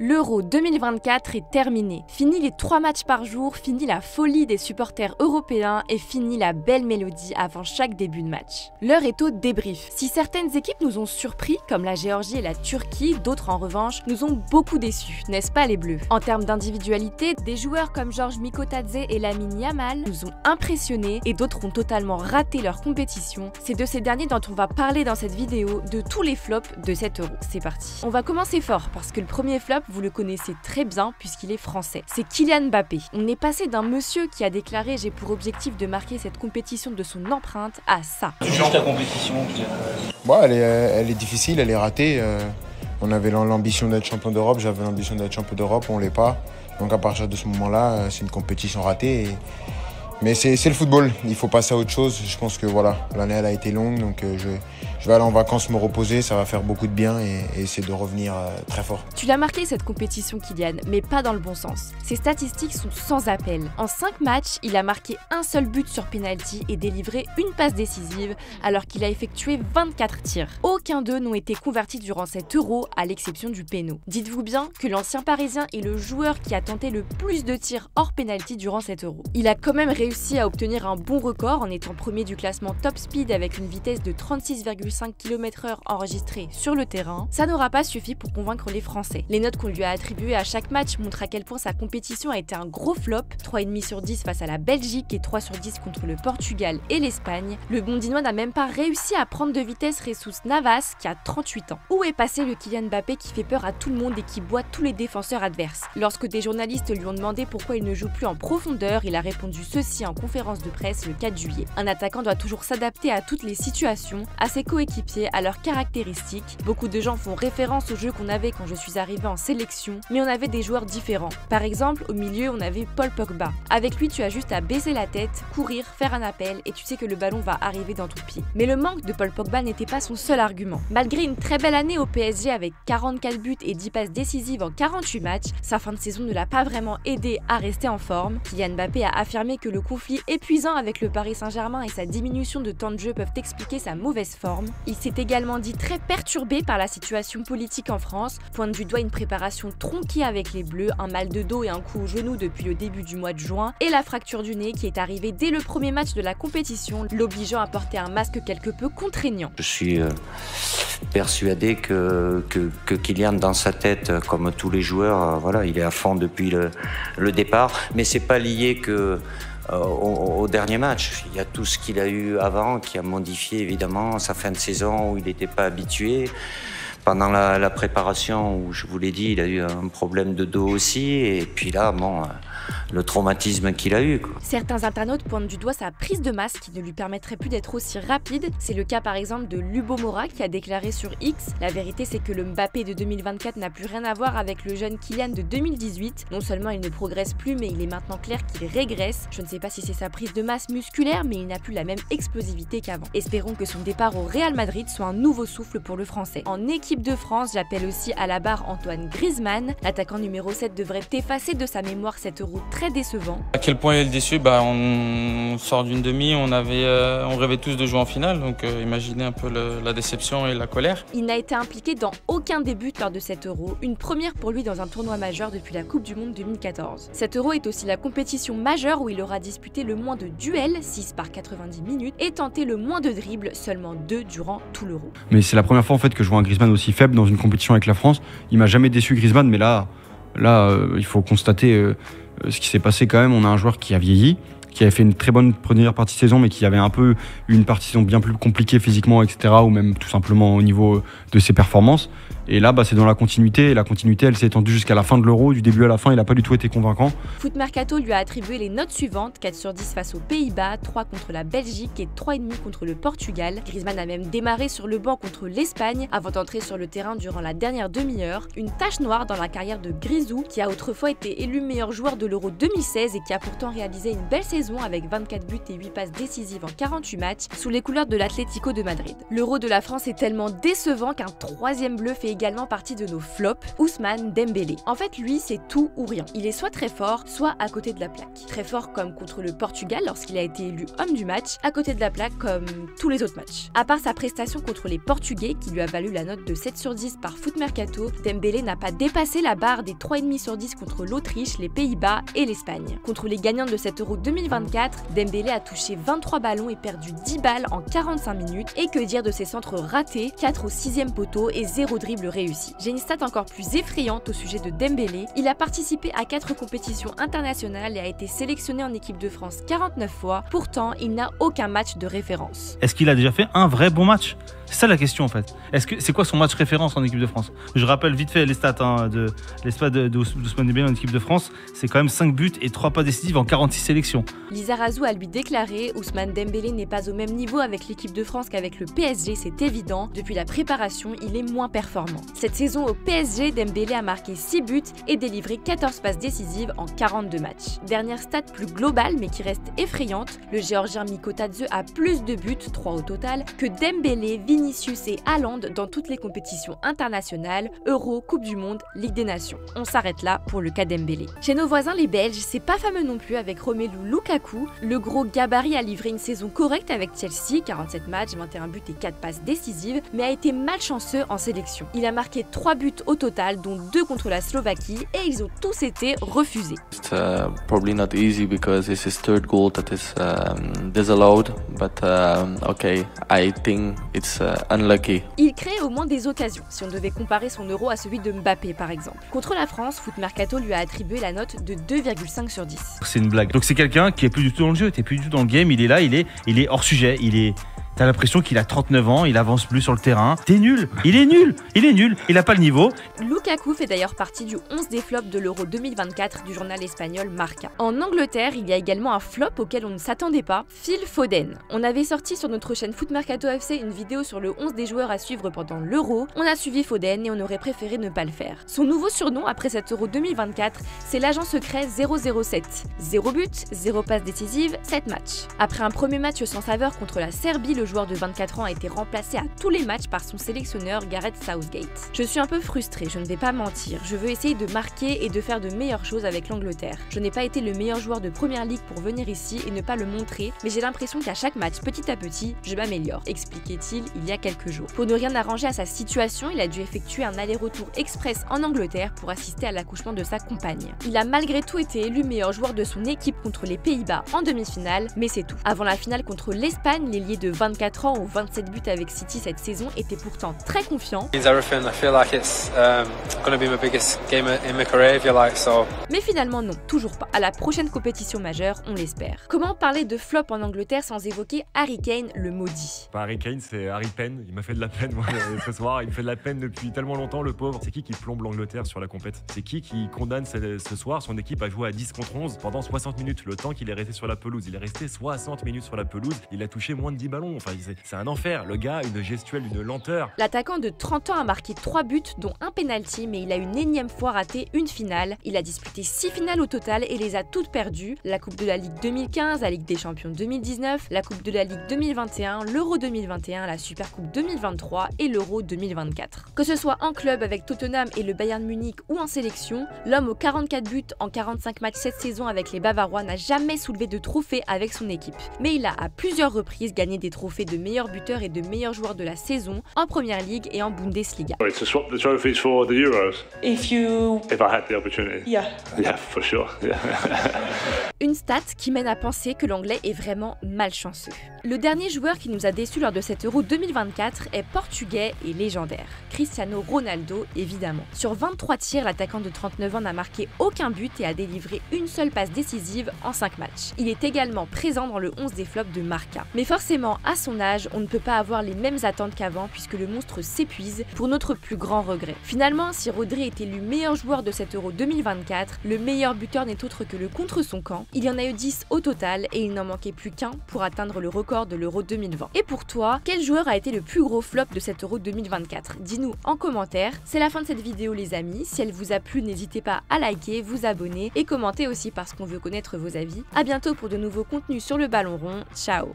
L'Euro 2024 est terminé. Fini les 3 matchs par jour, fini la folie des supporters européens et fini la belle mélodie avant chaque début de match. L'heure est au débrief. Si certaines équipes nous ont surpris, comme la Géorgie et la Turquie, d'autres en revanche nous ont beaucoup déçus, n'est-ce pas les Bleus? En termes d'individualité, des joueurs comme Georges Mikotadze et Lamine Yamal nous ont impressionnés et d'autres ont totalement raté leur compétition. C'est de ces derniers dont on va parler dans cette vidéo, de tous les flops de cet Euro. C'est parti. On va commencer fort parce que le premier flop, vous le connaissez très bien puisqu'il est français. C'est Kylian Mbappé. On est passé d'un monsieur qui a déclaré « J'ai pour objectif de marquer cette compétition de son empreinte » à ça. Tu joues ta compétition, elle est difficile, elle est ratée. On avait l'ambition d'être champion d'Europe, j'avais l'ambition d'être champion d'Europe, on ne l'est pas. Donc à partir de ce moment-là, c'est une compétition ratée. Mais c'est le football, il faut passer à autre chose. Je pense que voilà, l'année elle a été longue, donc je vais aller en vacances me reposer, ça va faire beaucoup de bien et essayer de revenir très fort. Tu l'as marqué cette compétition Kylian, mais pas dans le bon sens. Ses statistiques sont sans appel. En 5 matchs, il a marqué un seul but sur penalty et délivré une passe décisive alors qu'il a effectué 24 tirs. Aucun d'eux n'ont été convertis durant cet Euro à l'exception du péno. Dites-vous bien que l'ancien parisien est le joueur qui a tenté le plus de tirs hors penalty durant cet Euro. Il a quand même réussi à obtenir un bon record en étant premier du classement top speed avec une vitesse de 36,5 km/h enregistrée sur le terrain. Ça n'aura pas suffi pour convaincre les Français. Les notes qu'on lui a attribuées à chaque match montrent à quel point sa compétition a été un gros flop, 3,5 sur 10 face à la Belgique et 3 sur 10 contre le Portugal et l'Espagne. Le Bondinois n'a même pas réussi à prendre de vitesse Jesus Navas qui a 38 ans. Où est passé le Kylian Mbappé qui fait peur à tout le monde et qui boite tous les défenseurs adverses? Lorsque des journalistes lui ont demandé pourquoi il ne joue plus en profondeur, il a répondu ceci en conférence de presse le 4 juillet. Un attaquant doit toujours s'adapter à toutes les situations, à ses coéquipiers, à leurs caractéristiques. Beaucoup de gens font référence au jeu qu'on avait quand je suis arrivée en sélection, mais on avait des joueurs différents. Par exemple, au milieu, on avait Paul Pogba. Avec lui, tu as juste à baisser la tête, courir, faire un appel et tu sais que le ballon va arriver dans ton pied. Mais le manque de Paul Pogba n'était pas son seul argument. Malgré une très belle année au PSG avec 44 buts et 10 passes décisives en 48 matchs, sa fin de saison ne l'a pas vraiment aidé à rester en forme. Kylian Mbappé a affirmé que le conflit épuisant avec le Paris Saint-Germain et sa diminution de temps de jeu peuvent expliquer sa mauvaise forme. Il s'est également dit très perturbé par la situation politique en France, pointe du doigt une préparation tronquée avec les Bleus, un mal de dos et un coup au genou depuis le début du mois de juin, et la fracture du nez qui est arrivée dès le premier match de la compétition, l'obligeant à porter un masque quelque peu contraignant. Je suis persuadé que Kylian, dans sa tête, comme tous les joueurs, voilà, il est à fond depuis le départ, mais c'est pas lié au dernier match. Il y a tout ce qu'il a eu avant qui a modifié évidemment sa fin de saison où il n'était pas habitué. Pendant la préparation, où je vous l'ai dit, il a eu un problème de dos aussi. Et puis là, bon, le traumatisme qu'il a eu, quoi. Certains internautes pointent du doigt sa prise de masse qui ne lui permettrait plus d'être aussi rapide. C'est le cas par exemple de Lubo Mora qui a déclaré sur X « La vérité c'est que le Mbappé de 2024 n'a plus rien à voir avec le jeune Kylian de 2018. Non seulement il ne progresse plus, mais il est maintenant clair qu'il régresse. Je ne sais pas si c'est sa prise de masse musculaire, mais il n'a plus la même explosivité qu'avant. Espérons que son départ au Real Madrid soit un nouveau souffle pour le Français. En équipe de France, j'appelle aussi à la barre Antoine Griezmann. L'attaquant numéro 7 devrait effacer de sa mémoire cet Euro très décevant. À quel point il est déçu? On sort d'une demi, on rêvait tous de jouer en finale, donc imaginez un peu la déception et la colère. Il n'a été impliqué dans aucun des buts lors de cet Euro, une première pour lui dans un tournoi majeur depuis la Coupe du Monde 2014. Cet Euro est aussi la compétition majeure où il aura disputé le moins de duels, 6 par 90 minutes, et tenté le moins de dribbles, seulement 2 durant tout l'Euro. Mais c'est la première fois en fait que je vois un Griezmann aussi faible dans une compétition avec la France. Il m'a jamais déçu Griezmann, mais là il faut constater ce qui s'est passé quand même. On a un joueur qui a vieilli, qui avait fait une très bonne première partie de saison, mais qui avait un peu une partie de saison bien plus compliquée physiquement, etc., ou même tout simplement au niveau de ses performances. Et là, c'est dans la continuité. Et la continuité, elle s'est étendue jusqu'à la fin de l'Euro. Du début à la fin, il n'a pas du tout été convaincant. Foot Mercato lui a attribué les notes suivantes, 4 sur 10 face aux Pays-Bas, 3 contre la Belgique et 3,5 contre le Portugal. Griezmann a même démarré sur le banc contre l'Espagne avant d'entrer sur le terrain durant la dernière demi-heure. Une tache noire dans la carrière de Grisou, qui a autrefois été élu meilleur joueur de l'Euro 2016 et qui a pourtant réalisé une belle saison avec 24 buts et 8 passes décisives en 48 matchs sous les couleurs de l'Atlético de Madrid. L'Euro de la France est tellement décevant qu'un 3e bleu fait fait également partie de nos flops, Ousmane Dembélé. En fait, lui, c'est tout ou rien. Il est soit très fort, soit à côté de la plaque. Très fort comme contre le Portugal lorsqu'il a été élu homme du match, à côté de la plaque comme tous les autres matchs. À part sa prestation contre les Portugais, qui lui a valu la note de 7 sur 10 par Foot Mercato, Dembélé n'a pas dépassé la barre des 3,5 sur 10 contre l'Autriche, les Pays-Bas et l'Espagne. Contre les gagnants de cet Euro 2024, Dembélé a touché 23 ballons et perdu 10 balles en 45 minutes. Et que dire de ses centres ratés, 4 au 6e poteau et 0 dribble réussi. J'ai une stat encore plus effrayante au sujet de Dembélé. Il a participé à 4 compétitions internationales et a été sélectionné en équipe de France 49 fois. Pourtant, il n'a aucun match de référence. Est-ce qu'il a déjà fait un vrai bon match ? C'est ça la question en fait. C'est quoi son match référence en équipe de France ? Je rappelle vite fait les stats d'Ousmane Dembélé en équipe de France. C'est quand même 5 buts et 3 passes décisives en 46 sélections. Lizarazu a lui déclaré: Ousmane Dembélé n'est pas au même niveau avec l'équipe de France qu'avec le PSG, c'est évident. Depuis la préparation, il est moins performant. Cette saison au PSG, Dembélé a marqué 6 buts et délivré 14 passes décisives en 42 matchs. Dernière stat plus globale mais qui reste effrayante, le Géorgien Miko Tadze a plus de buts, 3 au total, que Dembélé, Vinicius et Haaland dans toutes les compétitions internationales, Euro, Coupe du Monde, Ligue des Nations. On s'arrête là pour le cas Dembélé. Chez nos voisins les Belges, c'est pas fameux non plus avec Romelu Lukaku. Le gros gabarit a livré une saison correcte avec Chelsea, 47 matchs, 21 buts et 4 passes décisives, mais a été malchanceux en sélection. Il a marqué 3 buts au total, dont 2 contre la Slovaquie, et ils ont tous été refusés. It's probably not easy because it's his third goal that is disallowed, but okay, I think it's unlucky. Il crée au moins des occasions, si on devait comparer son Euro à celui de Mbappé par exemple. Contre la France, Foot Mercato lui a attribué la note de 2,5 sur 10. C'est une blague. Donc c'est quelqu'un qui est plus du tout dans le jeu, t'es plus du tout dans le game, il est là, il est hors sujet, t'as l'impression qu'il a 39 ans, il avance plus sur le terrain. T'es nul, il est nul, il a pas le niveau. Lukaku fait d'ailleurs partie du 11 des flops de l'Euro 2024 du journal espagnol Marca. En Angleterre, il y a également un flop auquel on ne s'attendait pas, Phil Foden. On avait sorti sur notre chaîne Foot Mercato FC une vidéo sur le 11 des joueurs à suivre pendant l'Euro. On a suivi Foden et on aurait préféré ne pas le faire. Son nouveau surnom après cet Euro 2024, c'est l'agent secret 007. 0 but, 0 passe décisive, 7 matchs. Après un premier match sans saveur contre la Serbie, le joueur de 24 ans a été remplacé à tous les matchs par son sélectionneur Gareth Southgate. Je suis un peu frustrée, je ne vais pas mentir. Je veux essayer de marquer et de faire de meilleures choses avec l'Angleterre. Je n'ai pas été le meilleur joueur de première ligue pour venir ici et ne pas le montrer, mais j'ai l'impression qu'à chaque match, petit à petit, je m'améliore, expliquait-il il y a quelques jours. Pour ne rien arranger à sa situation, il a dû effectuer un aller-retour express en Angleterre pour assister à l'accouchement de sa compagne. Il a malgré tout été élu meilleur joueur de son équipe contre les Pays-Bas en demi-finale, mais c'est tout. Avant la finale contre l'Espagne, l'ailier de 24 ans aux 27 buts avec City cette saison était pourtant très confiant. Mais finalement non, toujours pas. À la prochaine compétition majeure, on l'espère. Comment parler de flop en Angleterre sans évoquer Harry Kane, le maudit? Pas Harry Kane, c'est Harry Penn. Il m'a fait de la peine moi ce soir. Il me fait de la peine depuis tellement longtemps, le pauvre. C'est qui plombe l'Angleterre sur la compète? C'est qui condamne ce soir son équipe à jouer à 10 contre 11 pendant 60 minutes, le temps qu'il est resté sur la pelouse? Il est resté 60 minutes sur la pelouse. Il a touché moins de 10 ballons. Enfin, c'est un enfer. Le gars, une gestuelle, une lenteur. L'attaquant de 30 ans a marqué 3 buts, dont un penalty, mais il a une énième fois raté une finale. Il a disputé 6 finales au total et les a toutes perdues. La Coupe de la Ligue 2015, la Ligue des Champions 2019, la Coupe de la Ligue 2021, l'Euro 2021, la Supercoupe 2023 et l'Euro 2024. Que ce soit en club avec Tottenham et le Bayern Munich ou en sélection, l'homme aux 44 buts en 45 matchs cette saison avec les Bavarois n'a jamais soulevé de trophée avec son équipe. Mais il a à plusieurs reprises gagné des trophées de meilleur buteur et de meilleur joueur de la saison en Première Ligue et en Bundesliga. To swap the trophies for the Euros. If I had the opportunity. Yeah, for sure. Yeah. Une stat qui mène à penser que l'anglais est vraiment malchanceux. Le dernier joueur qui nous a déçus lors de cet Euro 2024 est portugais et légendaire. Cristiano Ronaldo, évidemment. Sur 23 tirs, l'attaquant de 39 ans n'a marqué aucun but et a délivré une seule passe décisive en 5 matchs. Il est également présent dans le 11 des flops de Marca. Mais forcément, à son âge, on ne peut pas avoir les mêmes attentes qu'avant puisque le monstre s'épuise, pour notre plus grand regret. Finalement, si Rodri est élu meilleur joueur de cet Euro 2024, le meilleur buteur n'est autre que le contre son camp. Il y en a eu 10 au total et il n'en manquait plus qu'un pour atteindre le record de l'Euro 2020. Et pour toi, quel joueur a été le plus gros flop de cet Euro 2024? Dis-nous en commentaire. C'est la fin de cette vidéo les amis. Si elle vous a plu, n'hésitez pas à liker, vous abonner et commenter aussi parce qu'on veut connaître vos avis. A bientôt pour de nouveaux contenus sur le ballon rond. Ciao!